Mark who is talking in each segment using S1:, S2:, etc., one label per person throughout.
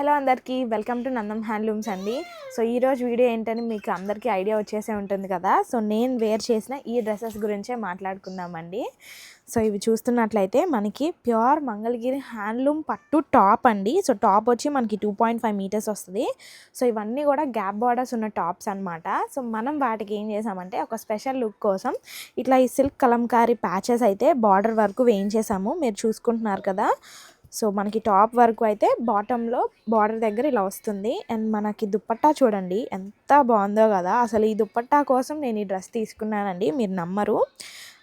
S1: Hello అందరికీ welcome to Nandam handlooms అండి. So ఈరోజు వీడియో ఏంటని మీకు అందరికీ ఐడియా వచ్చేసే ఉంటుంది కదా. సో నేను వేర్ చేసిన ఈ డ్రెస్సెస్ గురించే మాట్లాడుకుందామండి. సో ఇవి చూస్తున్నట్లయితే మనకి ప్యూర్ మంగళగిరి హ్యాండ్లూమ్ పట్టు టాప్ అండి. సో టాప్ వచ్చి మనకి 2.5 మీటర్స్ వస్తుంది. సో ఇవన్నీ కూడా గ్యాప్ బార్డర్స్ ఉన్న టాప్స్ అనమాట. సో మనం వాటికి ఏం చేసామంటే ఒక స్పెషల్ లుక్ కోసం ఇట్లా ఈ సిల్క్ కలంకారీ ప్యాచెస్ అయితే బార్డర్ వరకు వేయించేసాము. మీరు చూసుకుంటున్నారు కదా. సో మనకి టాప్ వరకు అయితే బాటంలో బార్డర్ దగ్గర ఇలా వస్తుంది. అండ్ మనకి దుప్పట్టా చూడండి ఎంత బాగుందో కదా. అసలు ఈ దుప్పట్టా కోసం నేను ఈ డ్రెస్ తీసుకున్నానండి, మీరు నమ్మరు.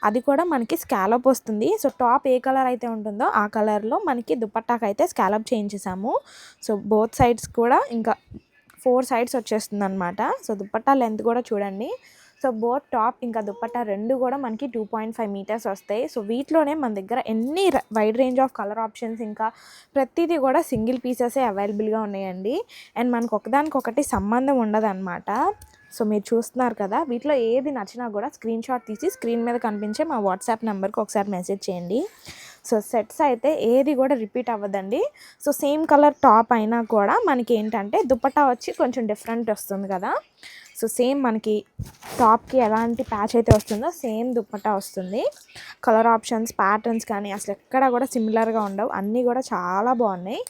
S1: అది కూడా మనకి స్కాలప్ వస్తుంది. సో టాప్ ఏ కలర్ అయితే ఉంటుందో ఆ కలర్లో మనకి దుప్పట్టాకి అయితే స్కాలప్ చేయించేసాము. సో బోత్ సైడ్స్ కూడా ఇంకా 4 సైడ్స్ వచ్చేస్తుంది అనమాట. సో దుప్పట్టా లెంత్ కూడా చూడండి. సో బోత్ టాప్ ఇంకా దుప్పట్టా రెండు కూడా మనకి 2.5 మీటర్స్ వస్తాయి. సో వీటిలోనే మన దగ్గర ఎన్ని wide range of colour options ఇంకా ప్రతిదీ కూడా సింగిల్ పీసెసే అవైలబుల్గా ఉన్నాయండి. అండ్ మనకు ఒకదానికొకటి సంబంధం ఉండదు అనమాట. సో మీరు చూస్తున్నారు కదా, వీటిలో ఏది నచ్చినా కూడా స్క్రీన్ షాట్ తీసి స్క్రీన్ మీద కనిపించే మా వాట్సాప్ నెంబర్కి ఒకసారి మెసేజ్ చేయండి. సో సెట్స్ అయితే ఏది కూడా రిపీట్ అవ్వదండి. సో సేమ్ కలర్ టాప్ అయినా కూడా మనకి ఏంటంటే దుప్పట్టా వచ్చి కొంచెం డిఫరెంట్ వస్తుంది కదా. సో సేమ్ మనకి టాప్కి ఎలాంటి ప్యాచ్ అయితే వస్తుందో సేమ్ దుప్పట్టా వస్తుంది. కలర్ ఆప్షన్స్ ప్యాటర్న్స్ కానీ అసలు ఎక్కడ కూడా సిమిలర్గా ఉండవు. అన్నీ కూడా చాలా బాగున్నాయి.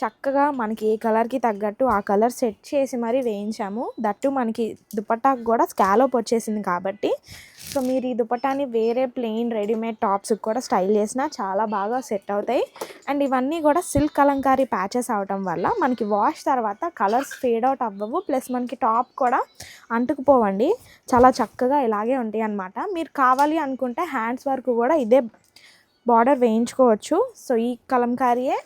S1: చక్కగా మనకి ఏ కలర్కి తగ్గట్టు ఆ కలర్ సెట్ చేసి మరీ వేయించాము. దట్టు మనకి దుపట్టాకు కూడా స్కాలప్ వచ్చేసింది కాబట్టి సో మీరు ఈ దుపట్టాని వేరే ప్లెయిన్ రెడీమేడ్ టాప్స్కి కూడా స్టైల్ చేసినా చాలా బాగా సెట్ అవుతాయి. అండ్ ఇవన్నీ కూడా సిల్క్ కలంకారీ ప్యాచెస్ అవటం వల్ల మనకి వాష్ తర్వాత కలర్స్ ఫేడ్ అవుట్ అవ్వవు. ప్లస్ మనకి టాప్ కూడా అంటుకుపోవండి, చాలా చక్కగా ఇలాగే ఉంటాయి అన్నమాట. మీరు కావాలి అనుకుంటే హ్యాండ్స్ వరకు కూడా ఇదే బార్డర్ వేయించుకోవచ్చు. సో ఈ కలంకారీయే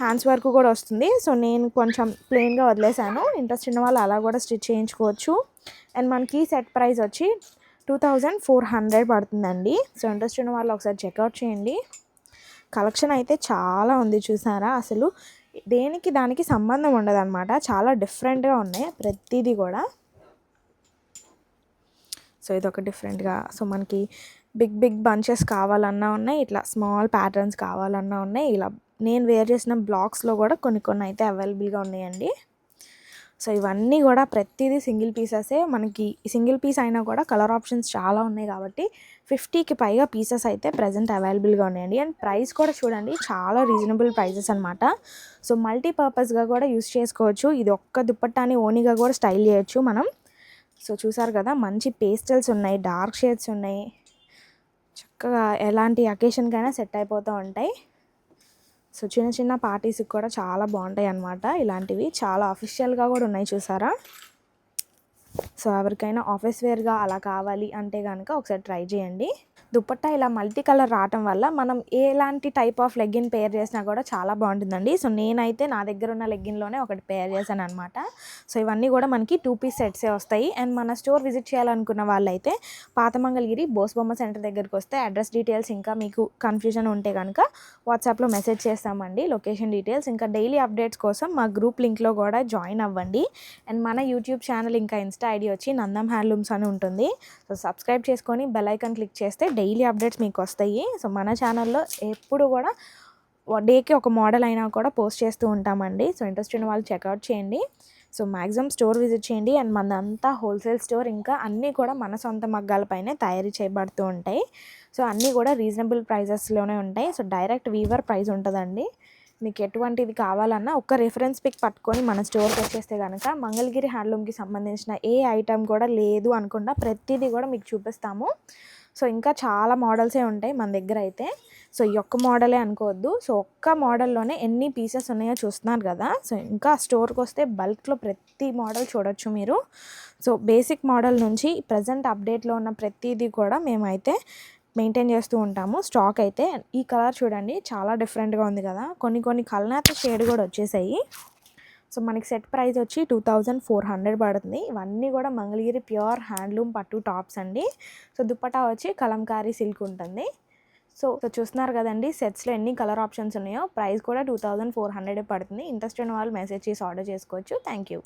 S1: హ్యాండ్స్ వరకు కూడా వస్తుంది. సో నేను కొంచెం ప్లెయిన్గా వదిలేసాను, ఇంట్రెస్ట్ ఉన్న వాళ్ళు అలా కూడా స్టిచ్ చేయించుకోవచ్చు. అండ్ మనకి సెట్ ప్రైస్ వచ్చి 2400 పడుతుందండి. సో ఇంట్రెస్ట్ ఉన్న వాళ్ళు ఒకసారి చెక్అవుట్ చేయండి. కలెక్షన్ అయితే చాలా ఉంది చూసారా. అసలు దేనికి దానికి సంబంధం ఉండదు అనమాట, చాలా డిఫరెంట్గా ఉన్నాయి ప్రతిదీ కూడా. సో ఇదొక డిఫరెంట్గా, సో మనకి బిగ్ బంచెస్ కావాలన్నా ఉన్నాయి, ఇట్లా స్మాల్ ప్యాటర్న్స్ కావాలన్నా ఉన్నాయి. ఇలా నేను వేర్ చేసిన బ్లాక్స్లో కూడా కొన్ని అయితే అవైలబుల్గా ఉన్నాయండి. సో ఇవన్నీ కూడా ప్రతిదీ సింగిల్ పీసెసే. మనకి సింగిల్ పీస్ అయినా కూడా కలర్ ఆప్షన్స్ చాలా ఉన్నాయి కాబట్టి 50కి పైగా పీసెస్ అయితే ప్రజెంట్ అవైలబుల్గా ఉన్నాయండి. అండ్ ప్రైస్ కూడా చూడండి, చాలా రీజనబుల్ ప్రైజెస్ అనమాట. సో మల్టీపర్పస్గా కూడా యూస్ చేసుకోవచ్చు. ఇది ఒక్క దుప్పట్టాని ఓనీగా కూడా స్టైల్ చేయొచ్చు మనం. సో చూసారు కదా, మంచి పేస్టల్స్ ఉన్నాయి, డార్క్ షేడ్స్ ఉన్నాయి, చక్కగా ఎలాంటి అకేషన్కైనా సెట్ అయిపోతూ ఉంటాయి. సో చిన్న పార్టీస్కి కూడా చాలా బాగుంటాయి అన్నమాట. ఇలాంటివి చాలా అఫీషియల్గా కూడా ఉన్నాయి చూసారా. సో ఎవరికైనా ఆఫీస్ వేర్గా అలా కావాలి అంటే కనుక ఒకసారి ట్రై చేయండి. దుప్పట్టా ఇలా మల్టీ కలర్ రావటం వల్ల మనం ఎలాంటి టైప్ ఆఫ్ లెగ్గిన్ పేర్ చేసినా కూడా చాలా బాగుంటుందండి. సో నేనైతే నా దగ్గర ఉన్న లెగ్గిన్లోనే ఒకటి పేర్ చేశాను అనమాట. సో ఇవన్నీ కూడా మనకి 2 పీస్ సెట్సే వస్తాయి. అండ్ మన స్టోర్ విజిట్ చేయాలనుకున్న వాళ్ళైతే పాత మంగళగిరి బోస్బొమ్మ సెంటర్ దగ్గరికి వస్తే అడ్రస్ డీటెయిల్స్ ఇంకా మీకు కన్ఫ్యూజన్ ఉంటే కనుక వాట్సాప్లో మెసేజ్ చేస్తామండి, లొకేషన్ డీటెయిల్స్. ఇంకా డైలీ అప్డేట్స్ కోసం మా గ్రూప్ లింక్లో కూడా జాయిన్ అవ్వండి. అండ్ మన యూట్యూబ్ ఛానల్ ఇంకా ఇన్స్టా ఐడి వచ్చి నందం హ్యాండ్లూమ్స్ అని ఉంటుంది. సో సబ్స్క్రైబ్ చేసుకొని బెల్ ఐకాన్ క్లిక్ చేస్తే డైలీ అప్డేట్స్ మీకు వస్తాయి. సో మన ఛానల్లో ఎప్పుడు కూడా డేకి ఒక మోడల్ అయినా కూడా పోస్ట్ చేస్తూ ఉంటామండి. సో ఇంట్రెస్ట్ ఉన్న వాళ్ళు చెక్అవుట్ చేయండి. సో మ్యాక్సిమం స్టోర్ విజిట్ చేయండి. అండ్ మనదంతా హోల్సేల్ స్టోర్, ఇంకా అన్నీ కూడా మన సొంత మగ్గాలపైనే తయారీ చేయబడుతూ ఉంటాయి. సో అన్నీ కూడా రీజనబుల్ ప్రైజెస్లోనే ఉంటాయి. సో డైరెక్ట్ వీవర్ ప్రైస్ ఉంటుందండి. మీకు ఎటువంటిది కావాలన్నా ఒక్క రిఫరెన్స్ పిక్ పట్టుకొని మన స్టోర్కి వచ్చేస్తే కనుక మంగళగిరి హ్యాండ్లూమ్కి సంబంధించిన ఏ ఐటమ్ కూడా లేదు అనుకుండా ప్రతిదీ కూడా మీకు చూపిస్తాము. సో ఇంకా చాలా మోడల్సే ఉంటాయి మన దగ్గర అయితే. సో ఈ ఒక్క మోడలే అనుకోవద్దు. సో ఒక్క మోడల్లోనే ఎన్ని పీసెస్ ఉన్నాయో చూస్తున్నారు కదా. సో ఇంకా స్టోర్కి వస్తే బల్క్లో ప్రతి మోడల్ చూడొచ్చు మీరు. సో బేసిక్ మోడల్ నుంచి ప్రజెంట్ అప్డేట్లో ఉన్న ప్రతిదీ కూడా మేమైతే మెయింటైన్ చేస్తూ ఉంటాము స్టాక్ అయితే. ఈ కలర్ చూడండి, చాలా డిఫరెంట్గా ఉంది కదా. కొన్ని కలర్ షేడ్ కూడా వచ్చేసాయి. సో మనకి సెట్ ప్రైస్ వచ్చి 2400 పడుతుంది. ఇవన్నీ కూడా మంగళగిరి ప్యూర్ హ్యాండ్లూమ్ పట్టు టాప్స్ అండి. సో దుప్పటా వచ్చి కలంకారీ సిల్క్ ఉంటుంది. సో చూస్తున్నారు కదండి, సెట్స్లో ఎన్ని కలర్ ఆప్షన్స్ ఉన్నాయో. ప్రైస్ కూడా 2400 పడుతుంది. ఇంట్రెస్ట్ ఉన్న వాళ్ళు మెసేజ్ చేసి ఆర్డర్ చేసుకోవచ్చు. Thank you.